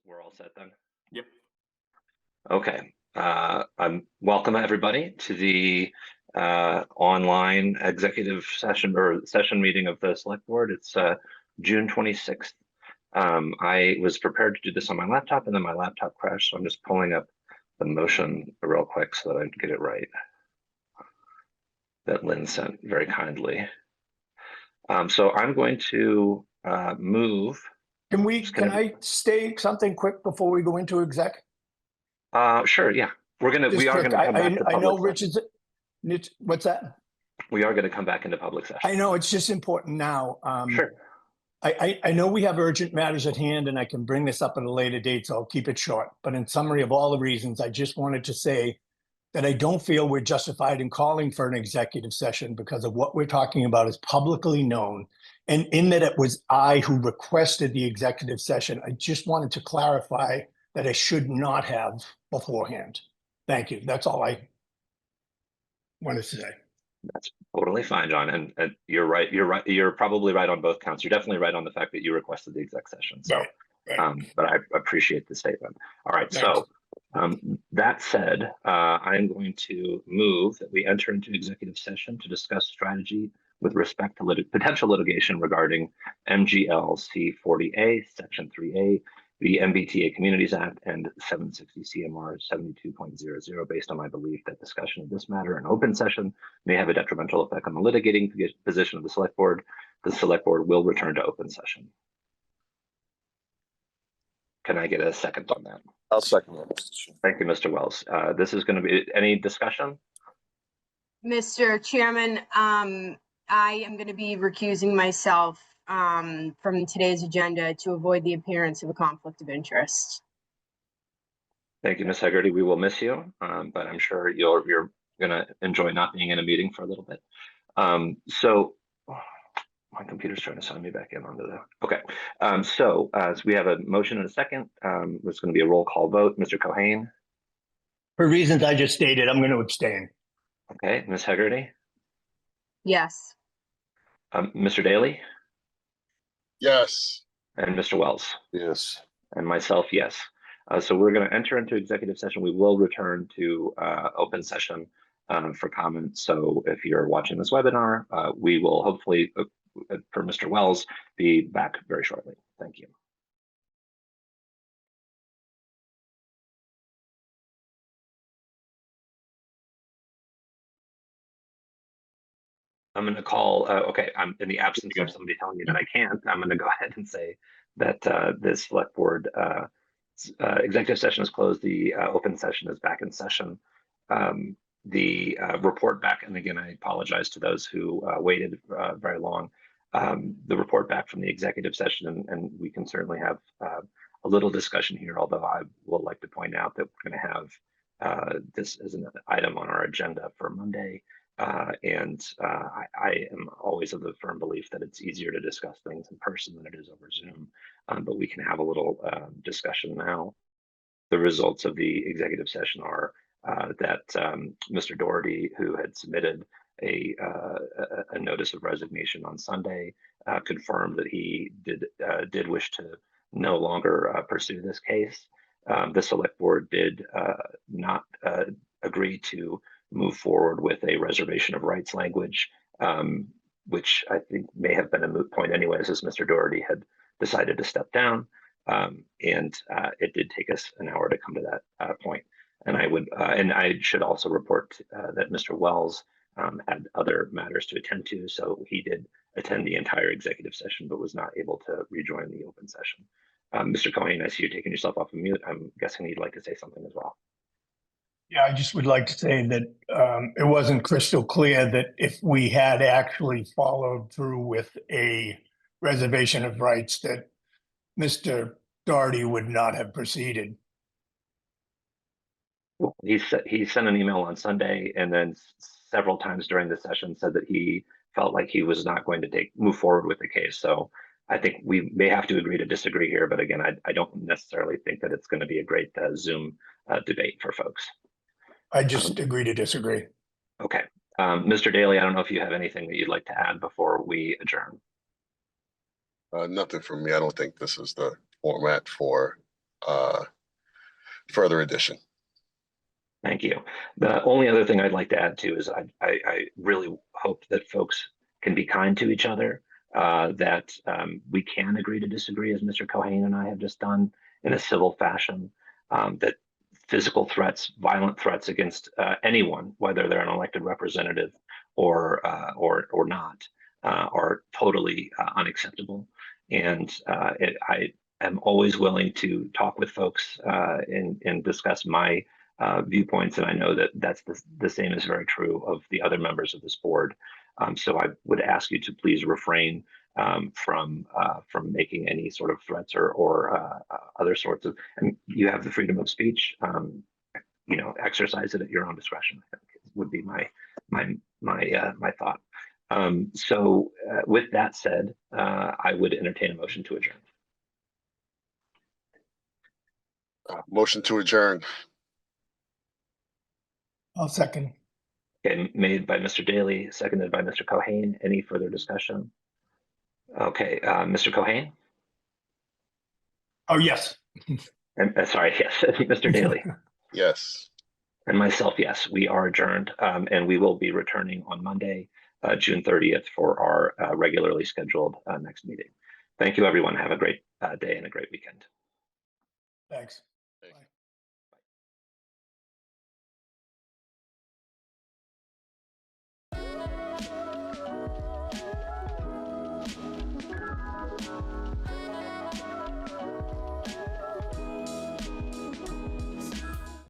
We're all set then? Yep. Okay. Welcome everybody to the online executive session or session meeting of the select board. It's June 26th. I was prepared to do this on my laptop and then my laptop crashed. So I'm just pulling up the motion real quick so that I get it right. That Lynn sent very kindly. So I'm going to move. Can I say something quick before we go into exec? Sure, yeah. We are going to come back to I know public session. what's that? We are going to come back into public session. I know it's just important now. Sure. I know we have urgent matters at hand and I can bring this up at a later date, so I'll keep it short. But in summary of all the reasons, I just wanted to say that I don't feel we're justified in calling for an executive session because of what we're talking about is publicly known. And in that it was I who requested the executive session, I just wanted to clarify that I should not have beforehand. Thank you. That's all I wanted to say. That's totally fine, John. And you're right. You're right. You're probably right on both counts. You're definitely right on the fact that you requested the exec session. So, right. But I appreciate the statement. All right. Thanks. So that said, I'm going to move that we enter into executive session to discuss strategy with respect to potential litigation regarding MGL C40A, Section 3A, the MBTA Communities Act, and 760 CMR 72.00, based on my belief that discussion of this matter in open session may have a detrimental effect on the litigating position of the select board. The select board will return to open session. Can I get a second on that? I'll second that. Thank you, Mr. Wells. This is going to be any discussion? Mr. Chairman, I am going to be recusing myself from today's agenda to avoid the appearance of a conflict of interest. Thank you, Ms. Hegarty. We will miss you, but I'm sure you're going to enjoy not being in a meeting for a little bit. So my computer's trying to sign me back in onto the. Okay. So we have a motion and a second. It's going to be a roll call vote. Mr. Cohane. For reasons I just stated, I'm going to abstain. Okay. Ms. Hegarty. Yes. Mr. Daly. Yes. And Mr. Wells. Yes. And myself, yes. So we're going to enter into executive session. We will return to open session for comments. So if you're watching this webinar, we will hopefully, for Mr. Wells, be back very shortly. Thank you. I'm going to call, okay, I'm in the absence of somebody telling me that I can't, I'm going to go ahead and say that this select board executive session is closed. The open session is back in session. The report back, and again, I apologize to those who waited very long. The report back from the executive session, and we can certainly have a little discussion here, although I will like to point out that we're going to have this as an item on our agenda for Monday. I am always of the firm belief that it's easier to discuss things in person than it is over Zoom, but we can have a little discussion now. The results of the executive session are that Mr. Doherty, who had submitted a notice of resignation on Sunday, confirmed that he did wish to no longer pursue this case. The select board did not agree to move forward with a reservation of rights language, which I think may have been a moot point anyways, as Mr. Doherty had decided to step down. It did take us an hour to come to that point. And I should also report that Mr. Wells had other matters to attend to, so he did attend the entire executive session, but was not able to rejoin the open session. Mr. Cohen, I see you taking yourself off of mute. I'm guessing you'd like to say something as well. Yeah, I just would like to say that it wasn't crystal clear that if we had actually followed through with a reservation of rights that Mr. Doherty would not have proceeded. Well, he sent an email on Sunday, and then several times during the session said that he felt like he was not going to move forward with the case. So I think we may have to agree to disagree here. But again, I don't necessarily think that it's going to be a great Zoom debate for folks. I just agree to disagree. Okay. Mr. Daly, I don't know if you have anything that you'd like to add before we adjourn. Nothing from me. I don't think this is the format for further addition. Thank you. The only other thing I'd like to add too is I really hope that folks can be kind to each other, that we can agree to disagree, as Mr. Cohen and I have just done, in a civil fashion, that physical threats, violent threats against anyone, whether they're an elected representative or not, are totally unacceptable. And I am always willing to talk with folks and discuss my viewpoints, and I know that that's the same is very true of the other members of this board. So I would ask you to please refrain from making any sort of threats or other sorts of. And you have the freedom of speech. Exercise it at your own discretion, I think would be my thought. So with that said, I would entertain a motion to adjourn. Motion to adjourn. I'll second. Okay, made by Mr. Daly, seconded by Mr. Cohen. Any further discussion? Okay, Mr. Cohen? Oh, yes. Sorry, yes, Mr. Daly. Yes. And myself, yes, we are adjourned, and we will be returning on Monday, June 30th for our regularly scheduled next meeting. Thank you, everyone. Have a great day and a great weekend. Thanks. Bye.